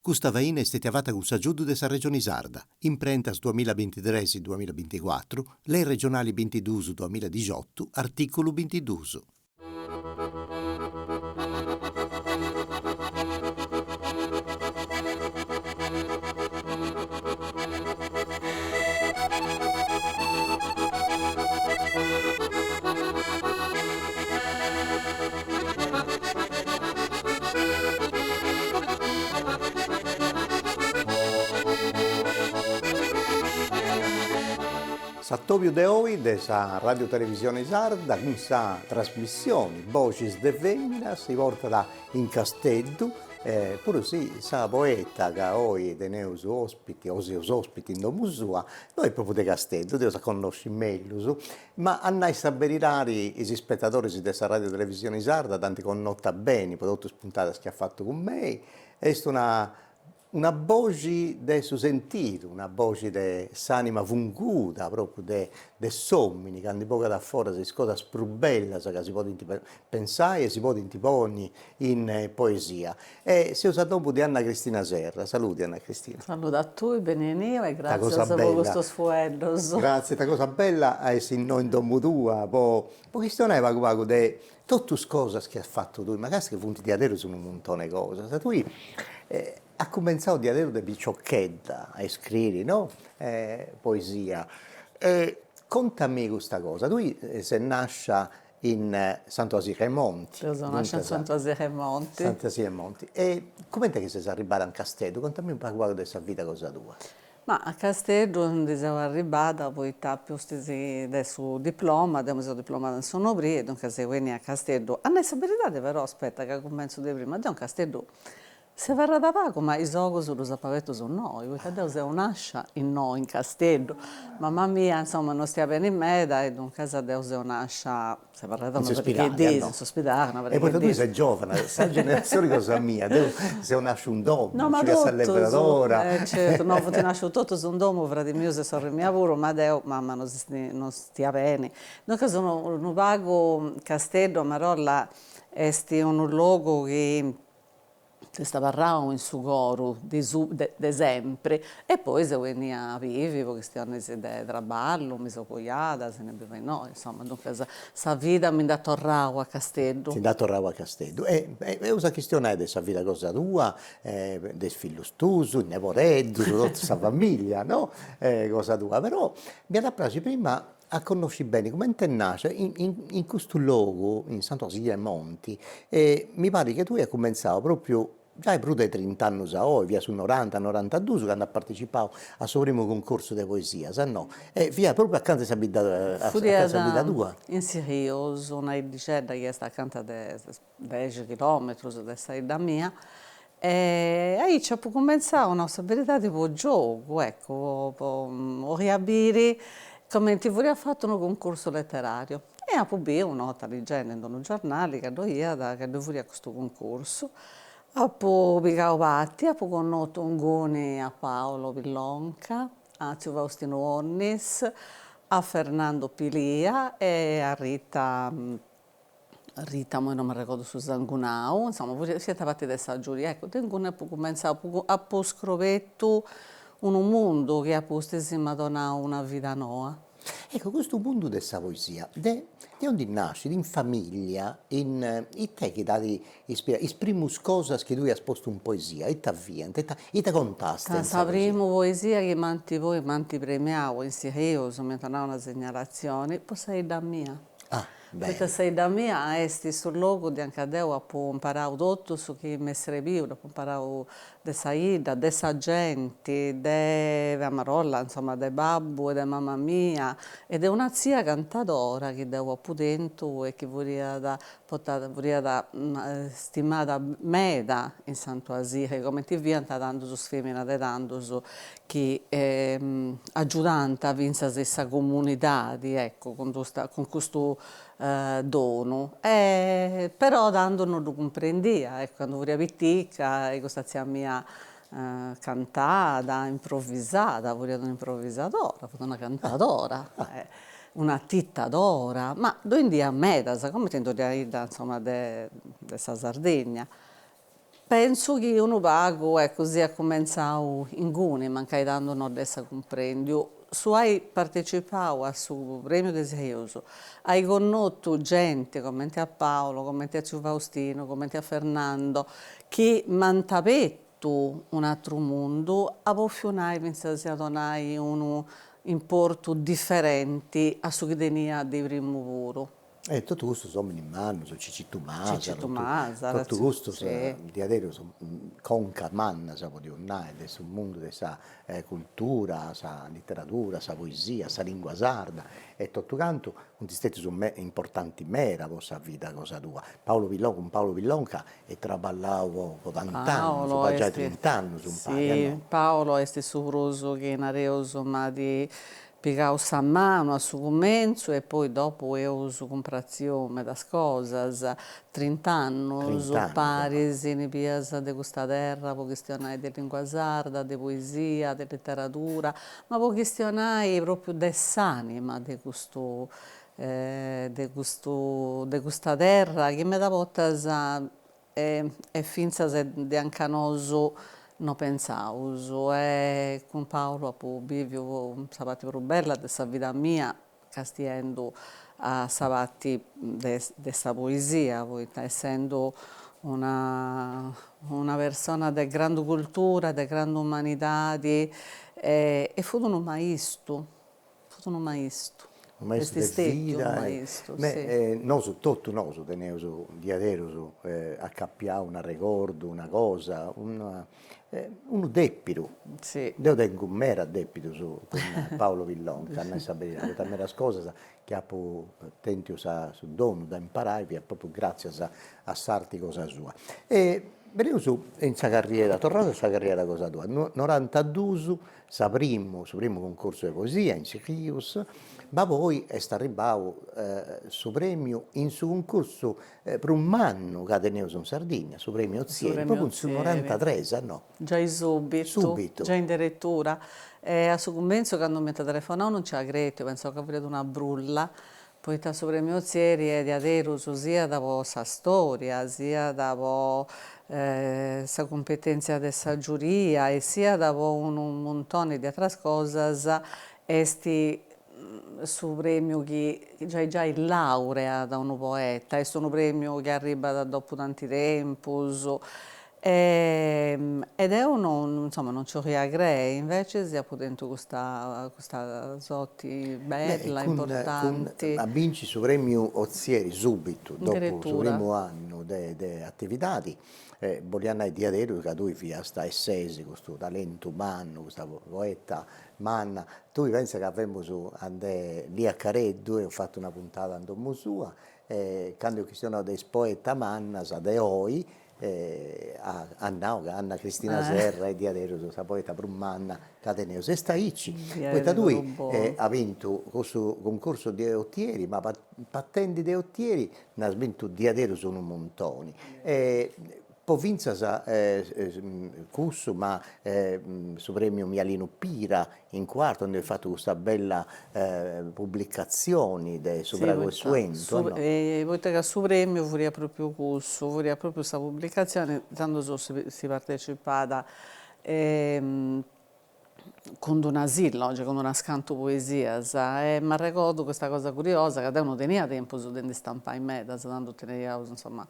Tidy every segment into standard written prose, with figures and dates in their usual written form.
Questa vaina è stata fatta con Saggiudo de sa Regione Sarda, imprentas 2023-2024, lei regionali 22-2018, articolo 22. Sattovio de oi de sa Radio Televisione Sarda, con sa trasmissione Vocis de Feminas, si porta da in Casteddu, pure sì, sa poeta che oggi teneus ospiti, o seus ospiti in domu sua, noi proprio de Casteddu, Dio sa conosci meglio, ma annai saberirari i spettatori di questa Radio Televisione Sarda, tanti connota bene, prodotte spuntate che ha fatto con me, è una voce de su sentito, una voce de s'anima funguta, proprio de sommini, che poco da fuori si scoda sprubella, che si può pensare e si può intiponi in poesia. E si usa dopo di Anna Cristina Serra. Saluti Anna Cristina. Saluto a tu, benvenire e grazie per questo sfuello. Grazie, la cosa bella è che noi in domu tua, poi questione vago de tutte le cose che hai fatto tu, magari che punti di adero sono un montone di cose. Tu ha cominciato di adero da picciocchetta a scrivere, no? Poesia. Contami questa cosa, tu sei nasce in Sant'Osire e Monti. Io sono nascita in Sant'Osire e Monti. Sant'Osire e Monti. E come è che sei arrivata a Casteddu? Contami un po' di questa vita cosa tua. Ma a Casteddu sono arrivata, poi più del suo diploma, abbiamo il diploma in sonobria, dunque se vieni a Casteddu. A noi verità però, aspetta che comincio di prima, a Casteddu se verrà da pago, ma i giochi sullo sapavetto sono noi, perché Dio se nasce in noi, in Casteddu. Mamma mia, insomma, non stia bene in meda e dunque se Dio se nasce, se verrà da una perché di, non sospitare. E poi tu sei giovane, questa generazione cosa mia, se nasce un domo, no, ma ci va all'imperatore. Certo, no, ti nasce tutto su un domo, fra di mio se sorre mia pure, ma Dio, mamma, non stia bene. Dunque sono un pago Casteddu, Marolla, è un luogo che sta parlando in su coro di sempre e poi se veniva a vivere perché stiamo di traballo, mi sono coiata, se ne beve no, insomma, dunque sa vita mi da torrare a Casteddu. Ti da torrare a Casteddu e una questione è della vita cosa tua, del figlio stuso, il neporeddu, tutta questa famiglia, no? Cosa tua, però mi ha piaciuto prima a conoscere bene come te nasce in questo luogo, in Sant'Osire e Monti, mi pare che tu hai cominciato proprio già più di 30 anni oggi, via su 90-92, quando ha partecipato al suo primo concorso di poesia, se no? Via proprio accanto a questa vita tua. In Sirio, sono una dicenda che sta accanto a 10 chilometri da saída mia, e lì c'è cominciato una verità tipo gioco, ecco, ho riabire come ti vorrei fatto un concorso letterario. E ha pubblicato una nota di genere in un giornale che dovevo a questo concorso. Ha pubblicato patti, ha conosciuto un gone a Paolo Villonca, a Faustino Onnis, a Fernando Pilia e a Rita, ma non mi ricordo su Zangunau, insomma, siete fatti da giuria. Ecco, tengo cominciato a scrovetto un mondo che ha posto in Madonna una vita nuova. Ecco, questo mondo della poesia, di dove nasce? In famiglia, in te che dai ispirazione, le prime cose che tu hai esposto in poesia, e ti avviene, e ti contaste. La prima poesia che manti premiavo in serioso, mi tornava una segnalazione, poi sei da mia. Perché sei da mia, esti sul luogo di Ancadeu, ho imparato tutto su chi mi serviva, ho imparato di Saida, di sa gente, di Amarolla, insomma, di babbo e di mamma mia, ed è una zia cantadora che devo dentro e che vorrei stimata meda in Sant'Osire, come ti viene dando su femmina, dando su che aiutante a vincere questa comunità, ecco, con questo dono, però dando non lo comprendia, ecco, quando vorrei pittica e questa zia mia cantata, improvvisata, vorrei un'improvvisatore, una cantadora, una tittadora, ma dove a me, come tento di dire, insomma, della Sardegna. penso che uno pago è così a cominciare in Guni, mancai dando non adesso comprendio. Su hai partecipato a su premio de Seuso, hai conosciuto gente come te a Paolo, come te a Zio Faustino, come te a Fernando, che mantapetto un altro mondo, a pofionai pensa si adonai un importo differente a su che tenia di primo puro. E tutto questo sono in mano, sono Cicittu Cicci Masaro, Tomasa, tutto questo sì. di adesso conca manna, sa di sul mondo della cultura, sa letteratura, sa poesia, sa lingua sarda, e tutto canto, un distretti sono importanti mera vostra vita, cosa tua. Paolo Villonca e traballavo con tant'anni, Paolo sono già este, 30 anni, un paio, sì, no? Paolo este sucroso che nareoso ma di pigau sa mano a su comenzo e poi dopo eu su comprazione das cosas 30 anni 30 anni, già. pares in piazza de questa terra po questionare di lingua sarda, di poesia, di letteratura, ma po questionare proprio dell'anima di questo de questa terra che me da voltas e finza de ancanoso no pensauso e con Paolo appunto vivo sa parte più bella della vita mia castiendo a sa parte dessa poesia poi essendo una persona di grande cultura, di grande umanità e fu un maestro Un maestro questi de stetti un vida, maestro me, sì. nosu, tutto nosu teneus diaderos accappiau una ricordo, una cosa, unu deppiru. Sì. Deu tengu mera deppitu con Paolo Villon, che a sapere, ha meras cosas che apu tentiu su donu da imparare, proprio grazie a sarti cosa sua. E venimus in sa carriera, tornando a sa carriera cosa tua, 92 su primu concorso de poesia in Sichius, ma poi est arribau su premiu in su concorso per un anno che teneus in Sardegna, su premio Su Ozieri, Premio proprio in su Ozieri. 93, no? Già subito, Subito. già in direttura. E a su commenzo quando mi ha telefonato non c'era greto, pensavo che avrei una brulla. Poi da su Premio Ozieri e di aderuso sia da sa storia, sia da sa competenza della giuria e sia da un montone di altre cose, esti su premio che già è laurea da un poeta, è un premio che arriva da dopo tanti tempi. Ed è uno, insomma, non ci riagrei, invece si è potendo questa zotti Beh, bella, importante, a vinci su premio Ozieri subito, dopo il suo addirittura. primo anno di attività, vogliamo dire di adesso che tu fia sta essesi, questo talento umano, questa poeta manna. Tu pensi che avevamo lì a Careddu e ho fatto una puntata a domo sua, quando ci sono dei poeta mannas, de oi, Anna Cristina Serra e di adesso, questa poeta brumanna, Cateneus. E sta Icci, poi da Vero lui buono. ha vinto questo concorso di ottieri, ma patenti di ottieri ne ha vinto di adesso sono montoni. Poi vinse Cusso, ma su premio Mialino Pira in quarto, dove ha fatto questa bella pubblicazione su Sì, Brago e Suento, no? poi che su premio furia proprio questo, furia proprio questa pubblicazione, tanto si partecipava con un asilo, cioè con una scanto poesia, ma ricordo questa cosa curiosa che non tenia tempo su di stampare in media, tanto tenia insomma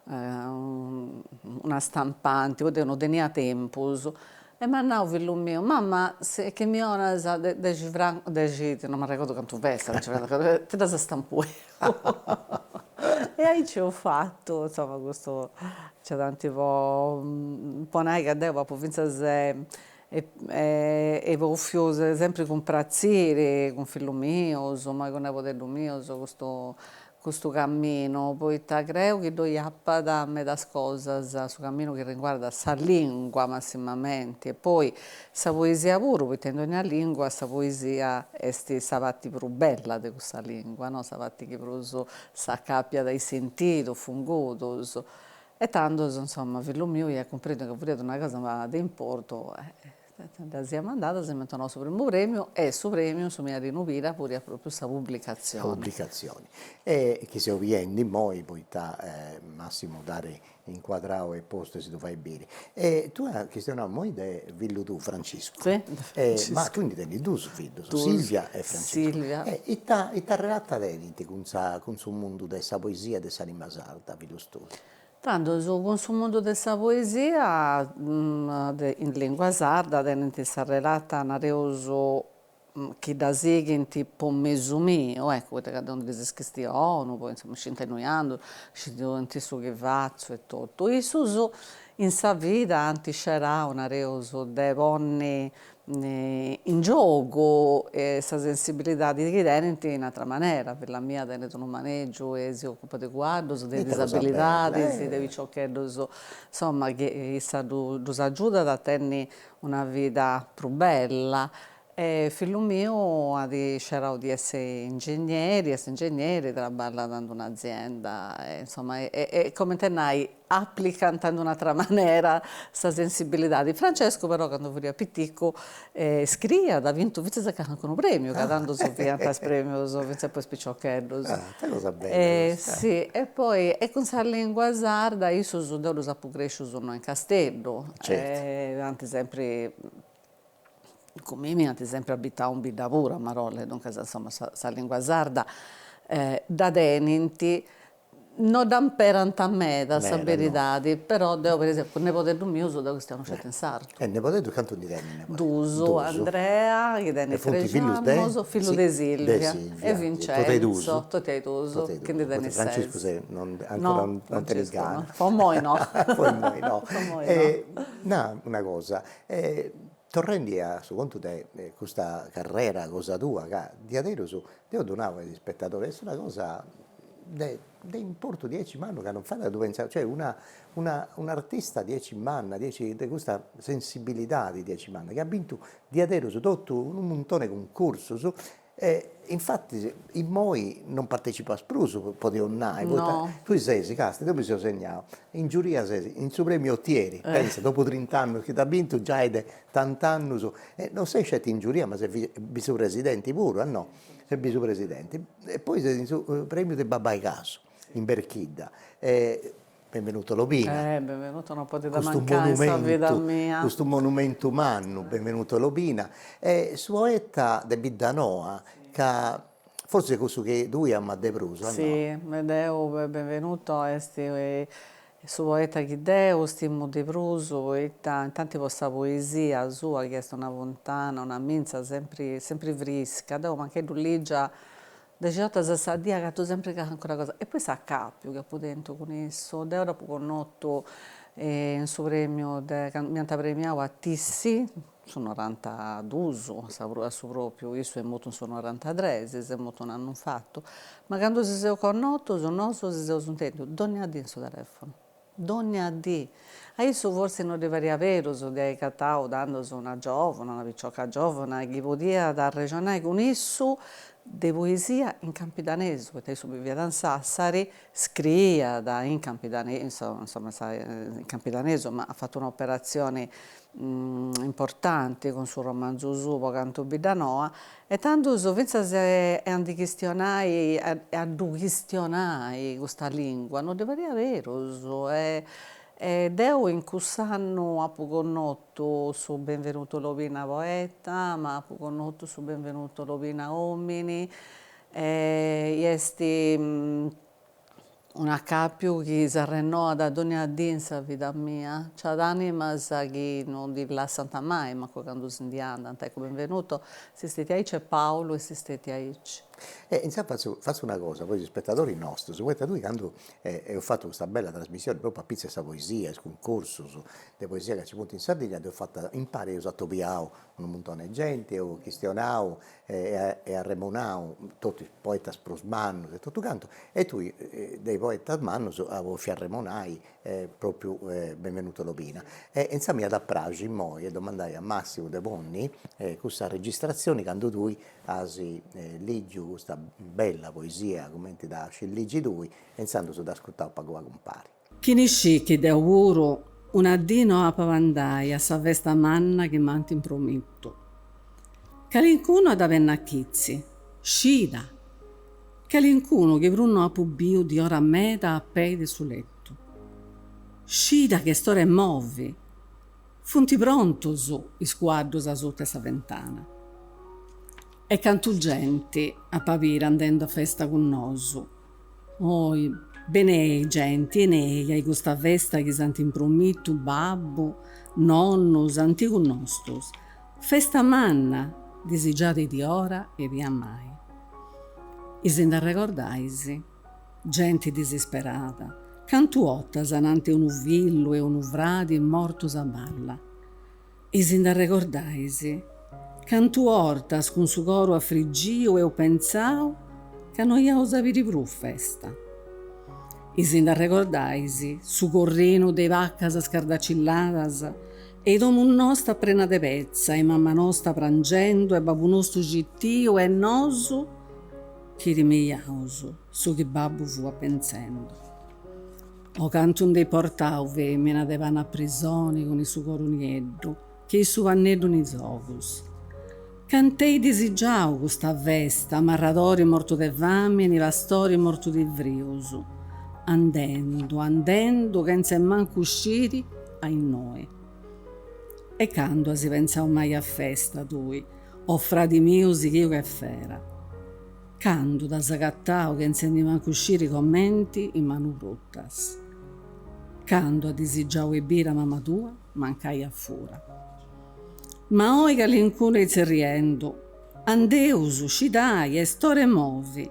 una stampante, poi non tenia tempo. E mi andavo figlio mio, mamma, se, che mi ora de 10 franco, 10, non mi ricordo quanto pesa, ti da stampare. E aí ci ho fatto, insomma, questo c'è tanti un po' che devo, poi penso se e fiose sempre con prazzire, con figlio mio, insomma, con nepotello mio, questo cammino, poi credo che doi appa da me das cosas, su cammino che riguarda sa lingua massimamente, e poi sa poesia pure, perché in ogni lingua sa poesia è sa parte più bella di questa lingua, no? Sa parte che proprio sa cappia dai sentiti, fungosos. E tanto, insomma, figlio mio ha compreso che voleva una cosa ma di importo, Da sia mandata, si mettono su primo premio e su premio su mia rinuvira pure proprio questa pubblicazione. Pubblicazioni. E che se ovviendi moi poi massimo dare inquadrato e posto se tu fai bene. E tu hai questionato moi de villo tu Francesco. Sì, Ma quindi tendi due figli, Tu, Silvia e Francesco. Silvia. E ti relata tenete con su mondo della poesia e dell'anima sarda, villo studio. Tanto su mondo della poesia in lingua sarda tenente sa relata nareuso che da seguenti po mesu mio, ecco, perché da onde si questione, poi insomma ci intendiamo, ci diventi su che faccio e tutto. Isu in sa vita anti c'era una reuso de ponne in gioco questa sensibilità di chi tenenti in un'altra maniera, per la mia tenete un maneggio e si occupa di guardo, di disabilità, di ciò che insomma che sa dus aiuta a tenere una vita più bella. E figlio mio ha scelto di essere ingegnere, lavora in un'azienda, insomma, e come te ne applica in un'altra maniera questa sensibilità. Di Francesco però quando fu piccolo scrive, ha vinto anche un premio, che dando soffiante premio, vince poi spiccioccheddo. Cosa bella. Sì, e poi e con la lingua sarda, io sono cresciuto in Castello, Certo. anche sempre come mi hanno sempre abitato un bidavura, Marole, dunque insomma sa lingua sarda da tenenti non damperano a me da sa verità, però devo per esempio il nipote mio da questo hanno fatto in sardo. E ne potete canto di termine? Duso, Andrea, che tiene 3 anni, figlio di Silvia e Vincenzo, tutti e due, che ne tiene 6. Francesco ancora non te ne gana. Poi noi no. Poi noi no. No, una cosa, torrendi a su conto te questa carriera, cosa tua, di adesso io donavo agli spettatori, è una cosa di importo 10 anni che non fa da dove pensare, cioè un artista 10 anni, di questa sensibilità di 10 anni, che ha vinto di adesso tutto un montone concorso, infatti in moi non partecipa a spruso, potevo andare, No. tu sei casti, dopo si ho segnato, in giuria sei, in suo premio ottieri, pensa, dopo 30 anni che ti ha vinto già è tanti anni, non sei scelto in giuria ma sei vicepresidente pure, no? Sei vicepresidente, e poi sei in su premio del Babbai Caso, in Berchidda, benvenuto Lobina. Benvenuto, non potete mancare in questa vita mia. Questo monumento umano, benvenuto Lobina. Suoetta de Biddanoa, che forse questo che lui ha de pruso, sì, vedeo benvenuto a questi su poeta che deo, stiamo di pruso, tanti vostra poesia sua, che è una fontana, una minza sempre fresca, devo anche lì già da giornata sa dia che tu sempre che ancora cosa e poi sa capio che poi dentro con esso da ora con notto in suo premio mi hanno premiato a Tissi sono 92 a su proprio io sono molto sono 93 se è molto un anno fatto ma quando si sei con notto sono si sei un tempo donne a din suo telefono donne a di adesso forse non deveria avere so di catao dando una giovane una picciola giovane che poteva da regionale con esso di poesia in campidanese, perché io sono via da Sassari, scrive in campidanese, insomma, in campidanese, ma ha fatto un'operazione importante con il suo romanzo suo, Canto Bidanoa, e tanto so, pensa se è antichestionai, a questionai questa lingua, non deveria avere, so, ed io in quest'anno ho conosciuto su Benvenuto Lobina poeta, ma ho conosciuto su Benvenuto Lobina uomini, e una capio che si rinnovata da ogni adinsa vita mia, c'è d'anima che non ti lasciano mai, ma quando si andiamo, ecco, benvenuto, se siete qui c'è Paolo e se siete qui. Insomma, faccio una cosa, poi gli spettatori nostri, su tu quando ho fatto questa bella trasmissione proprio a Pizza e Poesia, il concorso di poesia che ci punto in Sardegna, ho fatto impari, ho usato piao un montone di gente, ho questionato e arremonao tutti i poeti sprosmanno e tutto canto, e tu dei poeti manno avevo fiarremonai proprio benvenuto Lobina. E insomma, da Pragi, e domandai a Massimo De Bonni questa registrazione quando tu hai leggi questa bella poesia, commenti da Scilligi lui, pensando su da ascoltare Pagoa Compari. Chi ne sci che da uro un addino a pavandai a sa vesta manna che manti in promitto. Calincuno ad avenna chizzi, scida. Calincuno che brunno a pubbiu di ora meta a peide su letto. Scida che storia movi. Funti pronto su i squadros a sotto sa ventana. E cantu genti a papire andando a festa con nosu. Oi, benei genti e nei ai questa festa che santi in promitto babbu, nonnus, antico nostus. Festa manna, desigiate di ora e di mai. Isi da ricordaisi, gente disesperata, cantu otta sanante unu villu e unu vradi mortus a balla. Isi da ricordaisi, cantu ortas con su coro affriggio e o pensau che non ia viri più festa. Isi da ricordaisi, su corrino dei vaccas scardaccilladas e domu nostra prena de pezza e mamma nostra prangendo e babu nostro gittio e nosu che rimeiausu su che babbu fu a pensando. O cantu dei portau femmina de van a prisoni con i su corunieddu che i su anneddu ni zogus. Cantei desigiau questa vesta, marradori morto de fame, ni vastori morto di vriusu. Andendo, che non si è manco usciti ai noi. E quando si pensau mai a festa, tui, o fradi miusi che io che fera. Quando da sagattau che non si è manco usciti commenti in manu bruttas. Quando a desigiau e bira mamma tua, mancai a fura. Ma oi che l'incune si riendo, andeusu, scidai, e storie movi.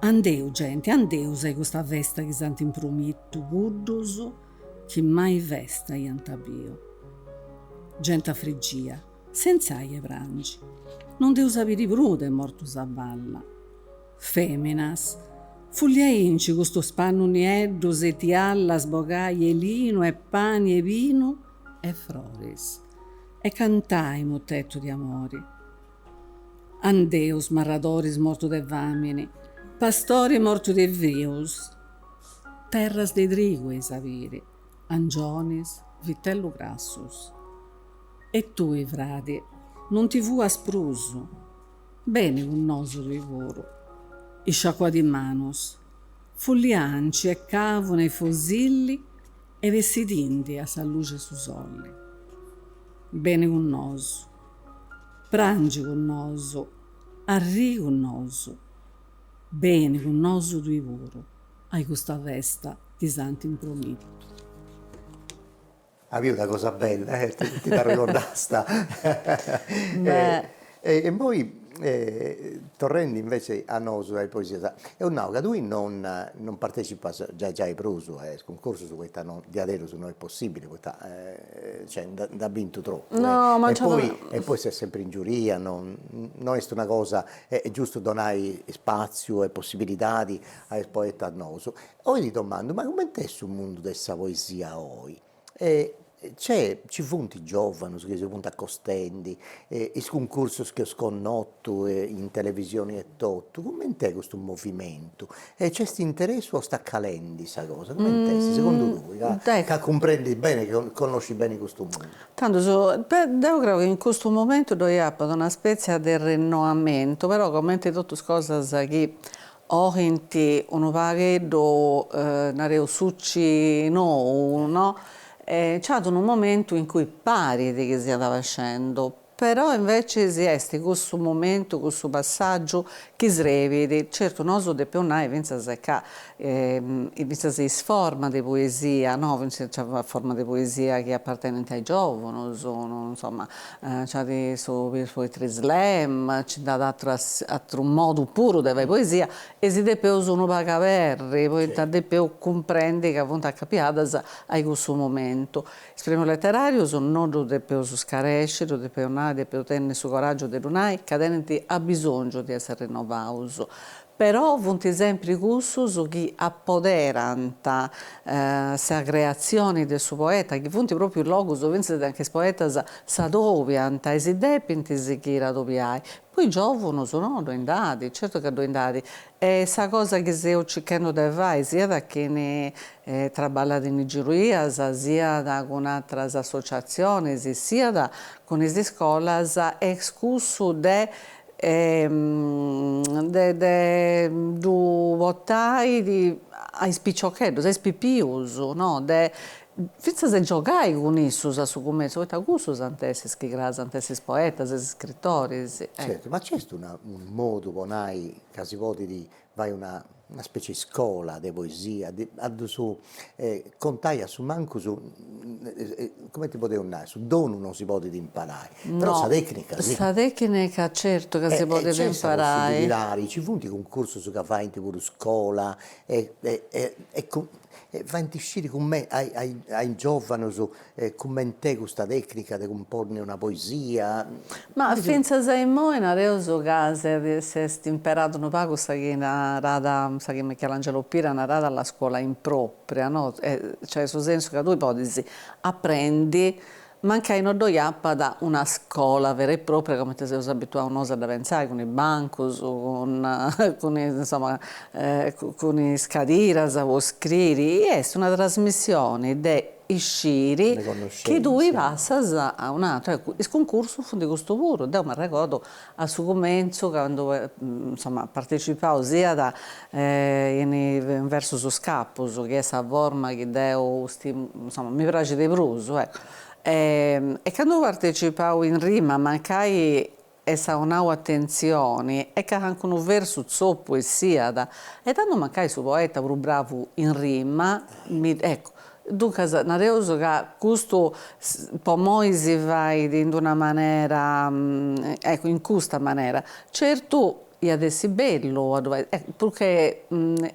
Andeu, gente, andeu, sai questa vesta che santi in promitto, guddusu, che mai vesta iantabio. Gente friggia, senza e prangi. Non deu sapere brude mortus a balla. Feminas, fugliainci questo spanno nieddu, setialla, sbogai e lino, e pani e vino, e floris. E cantai mottetto di amori. Andeus, marradoris morto de vamini, pastori morto de vrius, terras de drigo e saviri, angionis, vitello grassus. E tu, frati, non ti fu aspruso, bene un noso di voro, i sciacqua di manos, fullianci e cavo nei fosilli e vestitindi a sa luce su solli. Bene un noso, prangi con noso, arri con noso, bene con noso di voro, hai questa vesta di santi in promitto. Avevo una cosa bella, ti la ricordasta. E poi, tornando invece a noi, ai poesia, è un che lui non partecipa già ai pruso, il concorso su questa di adesso non è possibile, questa, cioè da vinto troppo. No, ma e poi sei sempre in giuria, non è una cosa, è giusto donare spazio e possibilità ai poeti a noi. Oggi ti domando, ma come è sul mondo della poesia oggi? Ci funti giovani che si punta a costendi, i concorsi che ho sconnotto in televisione e tutto, come è questo movimento? C'è questo interesse o sta calendo questa cosa? Come è secondo lui? Che comprendi bene, che conosci bene questo mondo? Tanto, io credo che in questo momento noi abbiamo una specie di rinnovamento, però come tutte le cose che oggi un paghetto nareo succi no? C'è stato un momento in cui pare che si stava facendo, però invece esiste questo momento, questo passaggio che si rivede. Certo, noi dobbiamo pensare che si forma di poesia, no? C'è una forma di poesia che appartiene ai giovani, insomma, c'è i poetri slam, c'è altro modo puro di fare poesia, e si deve usare pagaverri, poi deve comprendere che appunto a capiadas a questo momento. Il premio letterario non lo deve scarescere, lo deve tenere su coraggio di lunai, che ha bisogno di essere rinnovato. però vunt sempre cussus che appoderant sa creazione del suo poeta, che vunt proprio logos dove anche i poetas s'adoviant e si depintis chi radoviai. Poi giovunus, no, do indadi, certo che do indadi. E sa cosa che se cercando di fare, sia da chi ne traballat in giurias, sia da con altre associazioni, sia da con le scuole, è cussu du votai ai spiccioccheddos, ai pipius, no? Finza se giogai con issus a su comienzo, poita cussus antessis chi gras, antessis poetas, scrittoris. Certo, ma c'è un modo, bonai, che si può di vai una specie di scuola di poesia, su, contai a su manco su, come ti potevo dire, su dono non si può imparare, però No, sa tecnica, sì. sa tecnica certo che si poteva C'è imparare. possibilità, ci fu un concorso su che fai pure scuola, e va in uscire con me, ai giovani, commentare questa tecnica di comporre una poesia. Ma finza sei mo in areuso che se imparato un po' questa che narrata, sa che Michelangelo Pira narrata alla scuola impropria, no? Cioè, nel senso che tu poi apprendi, manca in oddoiappa da una scuola vera e propria, come ti sei abituato a pensare, con i bancos, con insomma, con i scadiras, o scriri, è una trasmissione di isciri Le che tu conoscenze. passas a un altro. Ecco, il concorso fu di questo puro, io mi ricordo al suo comienzo quando insomma, partecipavo sia verso su Scappus, che è la forma che devo, insomma, mi piace di bruso, ecco. E quando partecipavo in rima mancai essa un'au attenzione e che anche un verso so poesia e tanto mancai su poeta pure bravo in rima ecco. Dunque, nareuso che questo per noi si fa in una maniera, ecco, in questa maniera. Certo, e adesso è bello, perché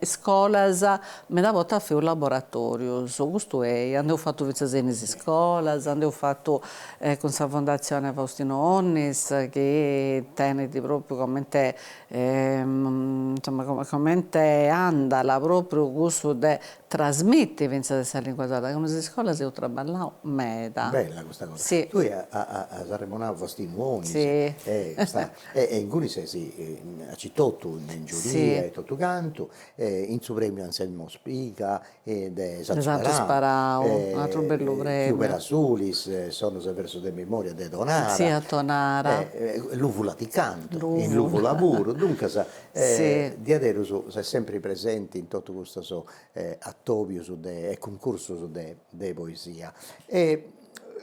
scuolas, mi da volta a fare un laboratorio, questo è, abbiamo fatto in scuolas, abbiamo fatto con la Fondazione Faustino Onnis, che tiene proprio come te, insomma, come te andala proprio questo di trasmettere questa lingua, con le scuole si è traballato meda. Bella questa cosa. Sì. Tu a Sarremonà Faustino Onnis, Sì. e in cui sei a Citotto, in giuria Sì. e tutto canto, in suo premio Anselmo Spica, ed Esatto, Sparau, un altro bello premio. Chiupera Sulis, sono se verso de memoria de Donara, Sì, a Tonara. Luvu Laticanto, Luvu. in Luvu Lavoro, dunque Sì. di adesso sei sempre presente in tutto questo attovio e concorso su de poesia. E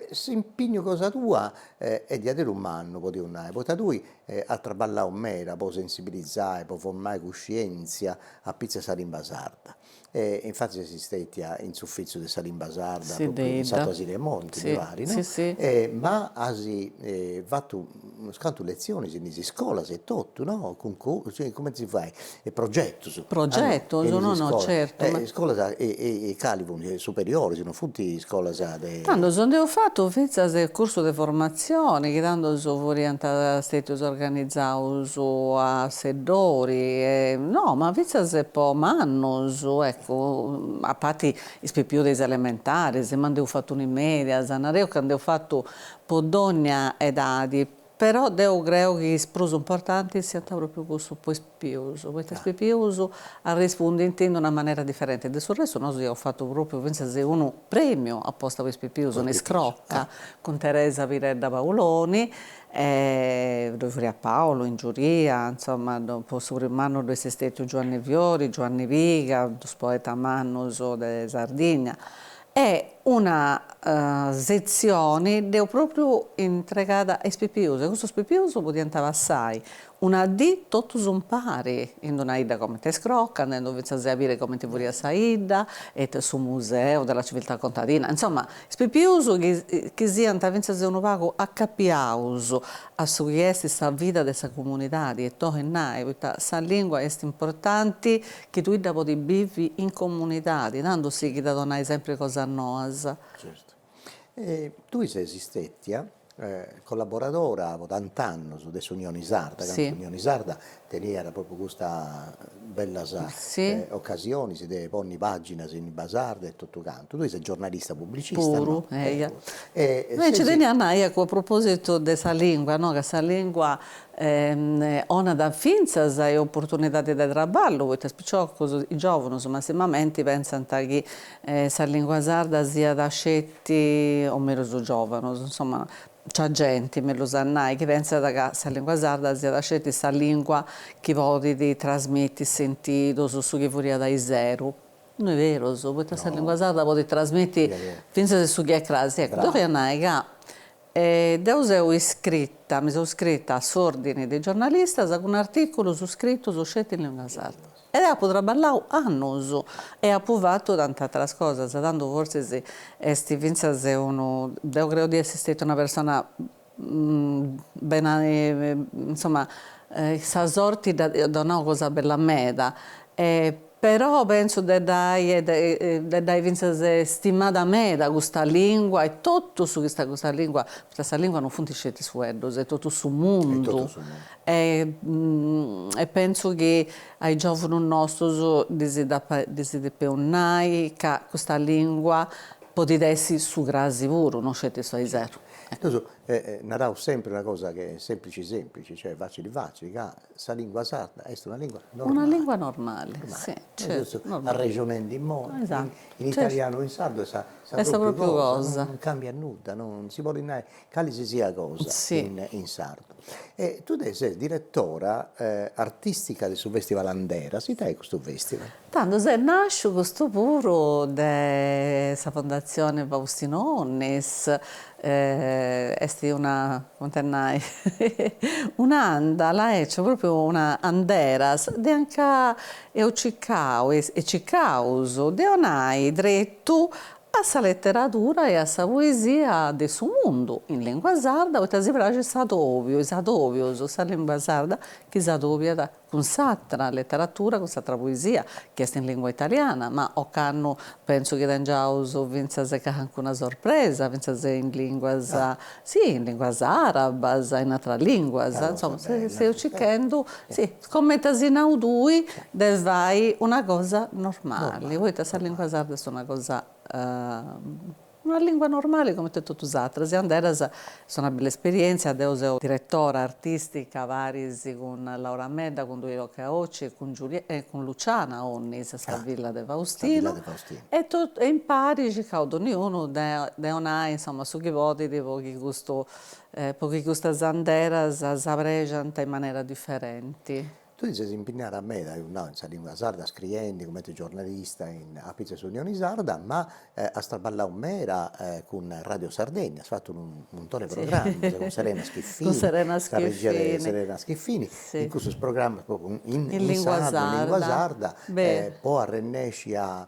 s'impegno cosa tua è di avere un anno, potevo andare, perché tu a traballare un mera, può sensibilizzare, può formare coscienza a pizza salimba sarda. Infatti esistette in suffizio di salimba sarda, Sì, proprio in Santo Deida. Asile Monti, Sì, mi pare, no? sì, sì. Ma hai fatto scanto lezioni in scuola, sei tutto, no? Cioè, come si fa? Progetto. Progetto, no, certo. Scuola e calibri superiori, sono tutti scuola de... Tanto sono fatto il corso di formazione, che tanto sono fuori stati organizzati a Sedori, no, ma se po' mannos, ecco, a parte i più dei elementari, se mi ho fatto un'imedia, sanareo che ho fatto podogna edadi, però devo credo che i pros importanti siano proprio questo poi spioso, questo spioso a rispondere in una maniera differente. Del resto noi ho fatto proprio, penso se uno premio apposta per spioso, ne scrocca con Teresa Piredda Paoloni, dove a Paolo in giuria, insomma, dopo sul mano dove si stesso Giovanni Viori, Giovanni Viga, poeta Mannuso de Sardegna. È una sezione che è proprio entregata ai spipiosi. Questo spipioso può diventare assai una di tutto un pari, in una ida come te scrocca, dove si capire come ti vuoi saida, e sul museo della civiltà contadina. Insomma, spipioso che sia un pago accappiauso a su che è questa vita della comunità, e tornare, perché questa lingua è importante che tu puoi vivere in comunità, dando sì che da donare sempre cosa a noi. Certo. Tu sei esistetta collaboradora tant'anni su adesso Unione Sarda, che Sì, Unione Sarda tenia proprio questa bella sì, occasione, si deve porre in pagina in Basarda e tutto canto. Tu sei giornalista pubblicista, no? puro. Invece Sì, tenia ecco, a proposito di questa lingua, no? Che questa lingua ona da finzas e opportunità di lavoro, perché spicciocco i giovani, massimamente, pensano che questa lingua sarda sia da scetti, o meno su giovani, insomma, c'è gente, me lo sanno, che pensa che questa lingua sarda sia da scetti, questa lingua che vuole trasmettere sentito su che furia dai zero. Non è vero, perché questa lingua no, sarda può trasmettere mica che finché su che è crasi. Ecco, bravo. dove è che io sono iscritta, mi sono iscritta a Sordini di giornalista con un articolo su scritto su scelte in lingua sarda. Ed ho lavorato anni e ho provato tante altre cose, dando forse se Vincenzo è uno, io credo di essere stata una persona ben, insomma, sa sorti da una cosa bella meda. Però penso che dai Vincenzo stimata me da questa lingua e tutto su questa lingua, questa lingua non funziona su Edos, è tutto sul È tutto mondo. sul mondo. E penso che ai giovani nostri desideriamo che questa lingua potesse essere su grasi puro, non c'è solo zero. Adesso, narravo sempre una cosa che è semplice, cioè facile, che la lingua sarda è una lingua Una normale. lingua normale, Normale. sì, Adesso, certo, a normale. ragionando in modo, Esatto, in certo. italiano o in sardo sa Questa proprio proprio cosa, cosa. non cambia nulla, non si può dire quale si sia cosa Sì. in sardo. E tu sei direttora artistica del Festival Andera, si dai questo festival? Tanto se nasce questo puro della Fondazione Faustino Onnis, è una, come te nai, un'anda, la è proprio una anderas, de anche e Cicao e Cicauso, de onai dretto a sa letteratura e a sa poesia del suo mondo in lingua sarda, perché si piace Sadovio, sa lingua sarda che Sadovia con s'altra letteratura, con s'altra poesia, che è in lingua italiana, ma o canno, penso che da già uso vinza se anche una sorpresa, vinza se in lingua, sì, in lingua araba, in altra lingua, Una cosa insomma, bella. se io cercando, sì, commenta in audui, vai una cosa normale, voi questa lingua sarda è una cosa una lingua normale come tutte le altre. E Anderas sono una bella esperienza, adesso sono direttora artistica varisi con Laura Medda, con Duilo Caocci e con Luciana Onnis, a Villa de La Villa Faustino. de Faustino. E impari che ognuno ha insomma su che voti di pochi gusto Zanderas sapregiano in maniera differenti. Tu ti sei impegnato a me, no, in lingua sarda, scrivendo come giornalista a Pizza su Unione Sarda, ma a straballare un'era con Radio Sardegna, hai fatto un montone di programmi con Serena Con Schiffini, Serena la reggere Schiffini. Serena Schiffini, in Sì. questo programma proprio In in lingua sardo, in lingua sarda. sarda, Beh, poi arrennesci a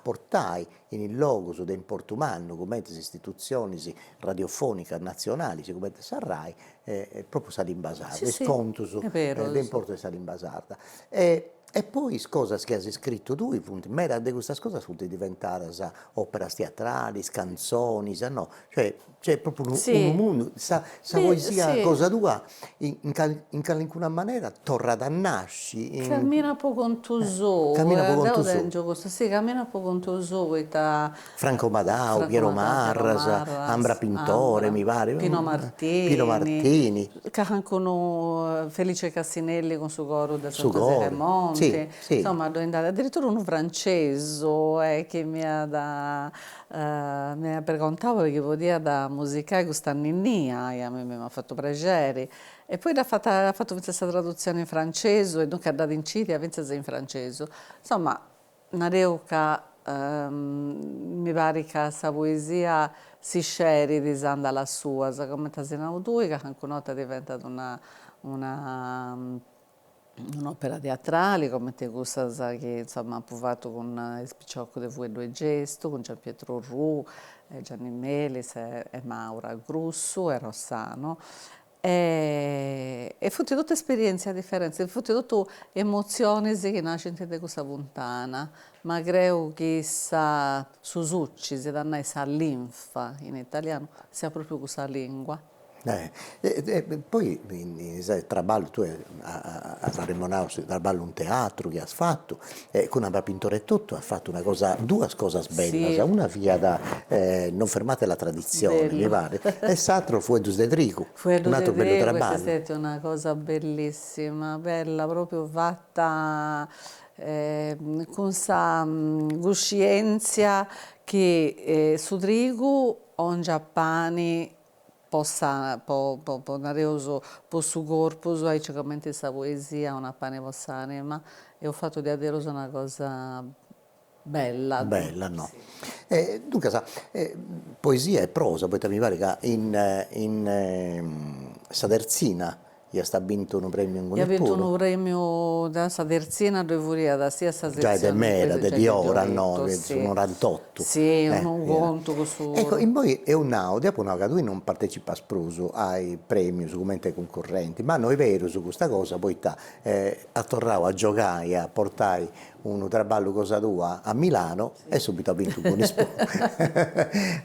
portare in il logo su Portumanno, come le istituzioni radiofoniche nazionali, come Sarrai, proprio sa in basarda, sì, e sì, sconto su è vero. l'importo di sa in basarda. E poi cosa che hai scritto tu, appunto, mera di queste cose sono diventare opere teatrali, canzoni, no? Cioè proprio un Sì, mondo, sa beh, poesia sì. cosa tua, in qualcuna maniera torna da nasci, Cammina po' con tu so, cammina poco con devo tu su. dentro questo, sì, cammina po' con tu so, Franco Madao, Franco Piero Matteo, Piero Marras, Ambra Marras, Pintore, Ambra, mi pare, Pino Pino Martini, Martini, che anche Felice Cassinelli con suo coro da Sant'Asia Sugore, sì, Remonti, sì, insomma, addirittura un francese che mi ha preguntato perché podia da musicare questa ninnia, e a me mi ha fatto piacere. E poi ha fatto questa traduzione in francese e dunque ha dato in Citi, ha vinto in francese. Insomma, una reuca, mi pare che questa poesia si sceri di Sanda la sua, come Tasinau Dui, che anche nota è diventata una, un'opera teatrale, come te gusta che insomma ha provato con il Spicciocco de Vue Due Gesto, con Gian Pietro Ru, Gianni Melis e Maura Grusso e Rossano. e futti tutte esperienze differenti, futti tutte emozioni che nascono da questa puntana, ma credo che sa susucci, se danno sa linfa in italiano, sia proprio questa lingua. Poi sai, traballo, tu a Remonaus, traballo un teatro che hai fatto, con una pintore e tutto, ha fatto due cose belle, Sì, una via da non fermate la tradizione, mi bello. pare, e l'altro fu Edus de Trigo, Fu un altro bello Edudei, questa è traballo. stata una cosa bellissima, bella, proprio fatta con questa coscienza che su trigo ogni pani possa dare uso per suo corpo, hai certamente questa poesia, una pane vostra anima, e ho fatto di aderos una cosa bella. Bella, no? Sì. Dunque, sa, poesia e prosa, poi mi pare che Saderzina gli sta vinto un premio in Io ho vinto Gunneppuro. un premio da Saderzina dove volevo da sia questa Già è sezione mera, già di che ora, no, giovetto, che sono sì. 98. Sì, non Era. conto con Ecco, solo. in poi è un audio, dopo che tu non partecipa spruso ai premi su come concorrenti, ma noi vero su questa cosa, poi a tornare a giocare e a portare un traballo cosa tua a Milano e subito ha vinto un buon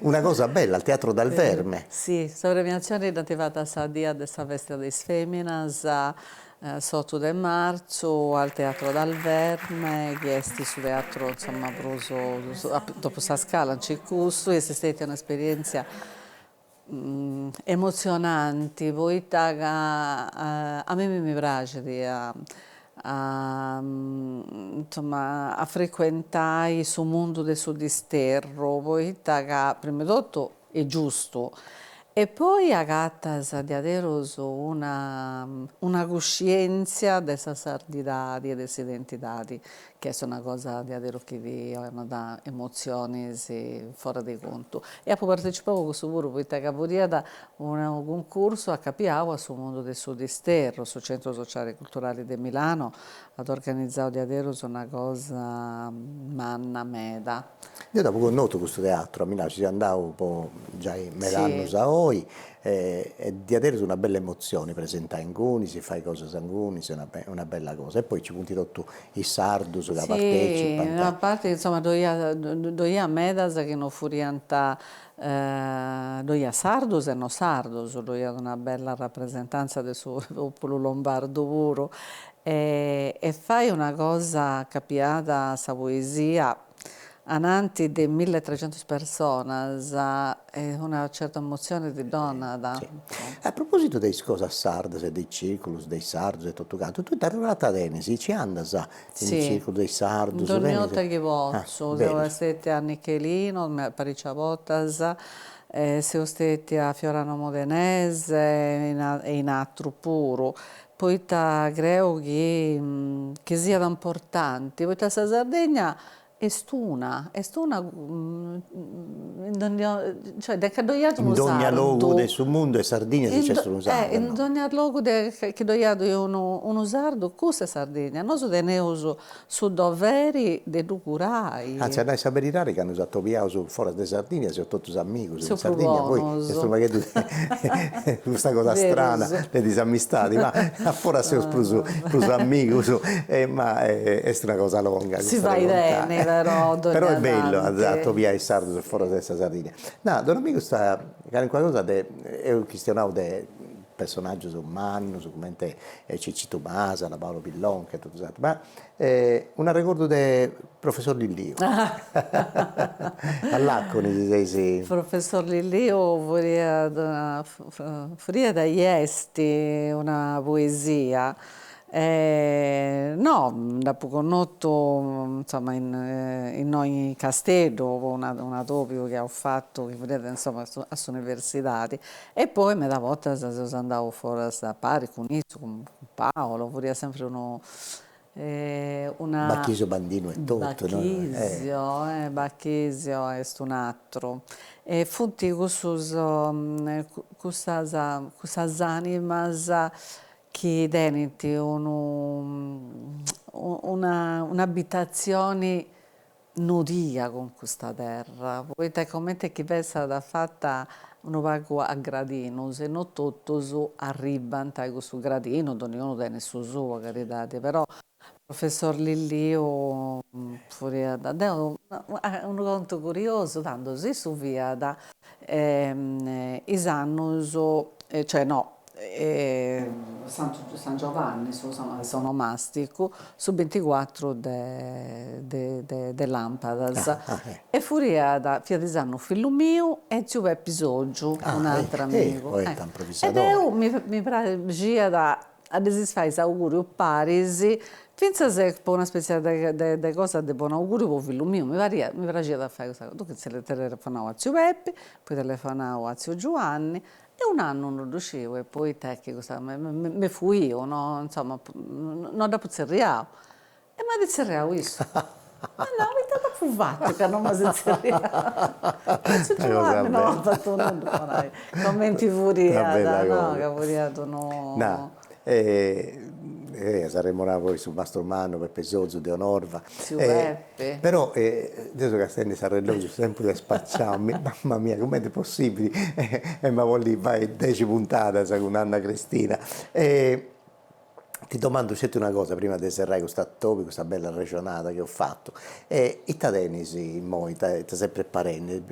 Una cosa bella, al Teatro dal Verme. Sì, questa premiazione è arrivata a dia della festa delle Feminas sotto del marzo al Teatro dal Verme, che è su teatro, insomma, dopo questa scala, in circusto, è stata un'esperienza emozionanti, poi a me mi piace insomma, a frequentare il mondo del suo disterro, poi prima di tutto è giusto e poi a gattas di aderos una coscienza della sardità e delle identità, che è una cosa di adero che vi hanno da emozioni fuori di conto. E ho partecipato a questo gruppo, perché caporia da un concorso a Capiavo sul mondo del suo disterro, sul Centro Sociale e Culturale di Milano, ad organizzato di aderos una cosa manna meda. Io dopo che noto questo teatro a Milano ci andavo un po' già in metà Sì. a oi e di avere una bella emozione presentare in Guni, si fa cose sanguni, è una bella cosa. E poi ci punti tutto i sardus che Sì, partecipano. a parte insomma doia medas che non furianta doia sardos e non sardos, doia una bella rappresentanza del suo popolo lombardo puro e fai una cosa capiata sa poesia ananti di 1300 persone, una certa emozione di donna da. Sì. A proposito dei cose sardes e dei circoli, dei sardus e tutto quanto, tu sei arrivata a Denisi, ci andas in il Sì, circolo dei sardus, ogni Denisi? volta che Ah, posso, bello. siamo stati a Nichelino, Paricciavotas, siamo stati a Fiorano Modenese e in altro puro. Poi credo che sia importante, poi la Sardegna è stuna, cioè da che doiato In uno ogni luogo del sardo. suo mondo e Sardegna si c'è un sardo, In no? ogni luogo che doiado io uno sardo, cosa è Sardegna? Noi teniamo su doveri di Anzi, curai, a sapere che hanno usato via fuori da Sardegna, sono tutti amici in su Sardegna, poi provonos, è che tu, questa cosa strana, veros. le disamistadi, ma a fuori siamo più amici, ma è una cosa lunga Si questa va bene, raccontare. però, Però dogna è bello, ha dato dante. via i sardi fuori da Sardegna. No, Don Amico sta, che è qualcosa è un cristiano de personaggi umani, su come Cicci Tomasa, la Paolo Pillon, che tutto esatto, ma un ricordo del professor Lillio. All'Acconi, sì. Professor Lillio furia da Iesti una poesia. No, dopo conosco insomma in ogni castello una doppio che ho fatto che vedete insomma a università e poi me da volta se andavo fuori da Pari con Izzo, con Paolo, vorrei sempre una Bacchiso Bandino e tutto, no? Bacchisio è un altro. E funti questas animas che deniti un'abitazione nudia con questa terra. Poi te commenti che è stata fatta unu pagu a gradinus, e non totus arribant a questo gradino, ognuno tiene su suo, caritade, però professor Lilliu furiat, deu un conto curioso, tanto si su fiat is annus, cioè no, San Giovanni, s'onomasticu, su 24 de Lampadas. E fiat s'annu fillu miu e ziu Pepi Soggiu, un altro amigu. Poi è un E improvvisatore. deu mi praxiat a ddis faghere s'auguriu paris, finzas po una specie de cosa de buon augurio po fillu miu, mi praxiat a fare questa cosa. Dunque telefonau a ziu Pepi, poi telefonau a ziu Giovanni, e un anno non riuscivo, e poi tecnico, mi fu io, no? Insomma, non da puzzerriao. E mi ha dizzerriao isso. Ma no, mi è fu fatto che non mi ha dizzerriao. Ziu Giovanni, no, ha fatto un commenti furiata, no, che furiato, no. No, saremmo là poi su Mastromanno, Peppe Sozzo, De Onorva. Peppe. Però adesso Castelli s'arrellogio sempre da spacciarmi, mamma mia, com'è possibile? E ma vuol dire, vai 10 puntate con Anna Cristina. Ti domando c'è una cosa prima di serrare questa topi, questa bella regionata che ho fatto. I tadenisi, moi, sempre parenti,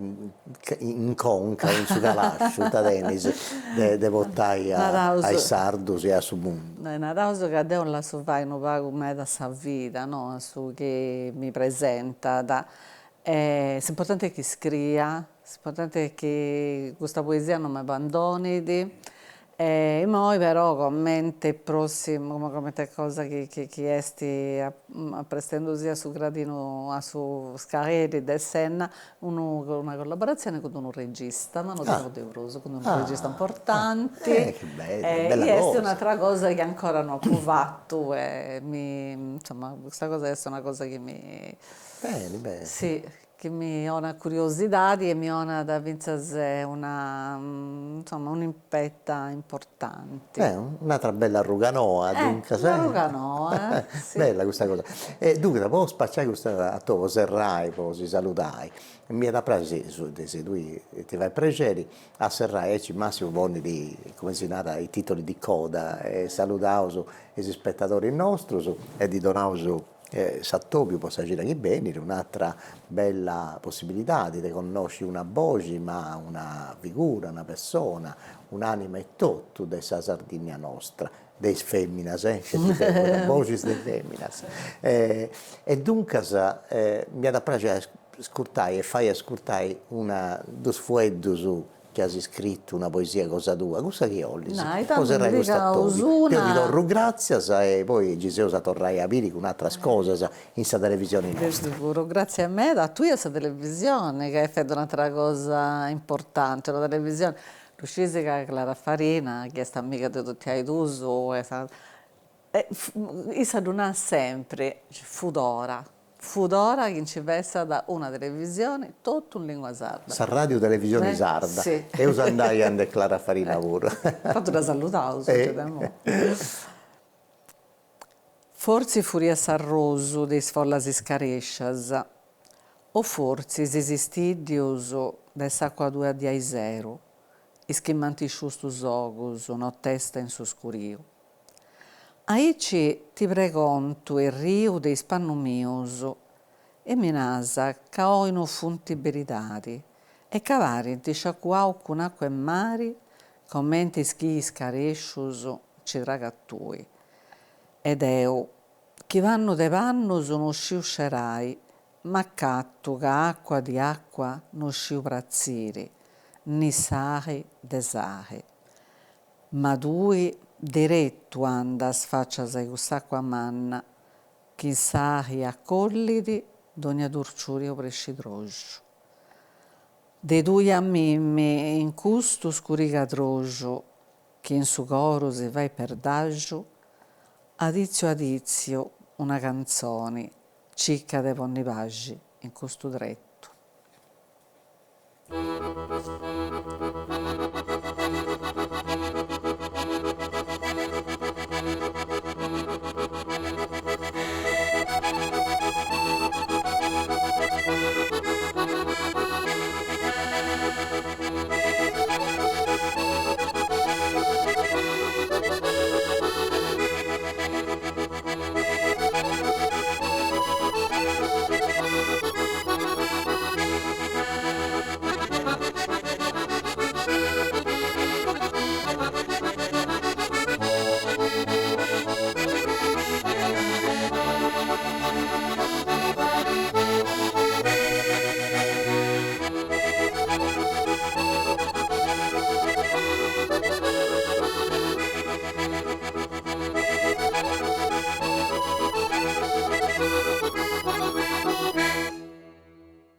in conca, in su calascio, i tadenisi, de portare ai sardus e a su mondo. È una cosa che devo la so fare, non pago mai da sa vita, no? Su che mi presenta. L'importante è che scriva, l'importante è che questa poesia non mi abbandoni. E poi però commenta il prossimo, come cosa che esti apprestendosi a su gradino, a su scalere del Senna, una collaborazione con un regista, ma non dico Deuroso, con un regista importante. Che bella e cosa. è un'altra cosa che ancora non ho provato, e insomma, questa cosa è una cosa che mi... Bene. Sì, che mi ha una curiosità e mi ha da vincere un'impetta importante. Un'altra bella ruganoa, dunque. Una ruganoa, sì. Bella questa cosa. Dunque, da poco spacciare questa a te, serrai, poi si salutai. Mi è da prassi, se tu ti vai a pregere, a serrai, ci massimo buoni di, come si nata, i titoli di coda, e salutauso i spettatori nostri, e di donauso Sattopio possa agire che bene, un'altra bella possibilità di conoscere una voce, ma una figura, una persona, un'anima e tutto della Sardegna nostra, dei femminas, che voci dei femminas. E dunque mi ha da piacere ascoltare e fai ascoltare una dos fueddos che hai scritto una poesia cosa tua, cosa che ho lì? Cosa rai questa io ti do grazie e poi Giseo sa tornare a dire con un'altra cosa in questa televisione nostra. Sicuro, grazie a me, da tu e questa televisione che hai fatto un'altra cosa importante, la televisione. Riuscisi che Clara Farina, che è amica di tutti i tuoi, e si aduna sempre, Fudora che ci vessa da una televisione tutto in lingua sarda. Sa radio televisione sarda. Sì. E io andai a Clara Farina pure. Fatto da salutare, Forse furia sarroso dei sfollas iscarescias, o forse esistidius de s'acquadua di aisero, ischimmanti sciustus ogus, no testa in s'oscuriu. Aici ti pregontu e riu dei spannu mius, e minasa ca oino funti beridari, e cavari ti sciacquau con acqua e mari, commenti schi scarescius ci tragattui. Ed eu, chi vanno de pannus non sciu scerai, ma cattu ca acqua di acqua non sciu prazziri, ni sahi de sahi. Ma tui diretto andas faccias quest'acqua manna, chi sahi accolliti d'ogni turciurio prescidroggio. De tui a mimmi in custu scurigadroggio, chi in su coro si vai per daggio, adizio una canzone, cicca de ponni pagi in custu dretto.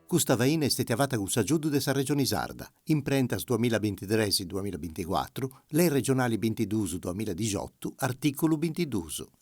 Questa vaina è stata fatta con l'aiuto della Regione Sarda, imprentas 2023-2024, le regionali 22-2018, articolo 22.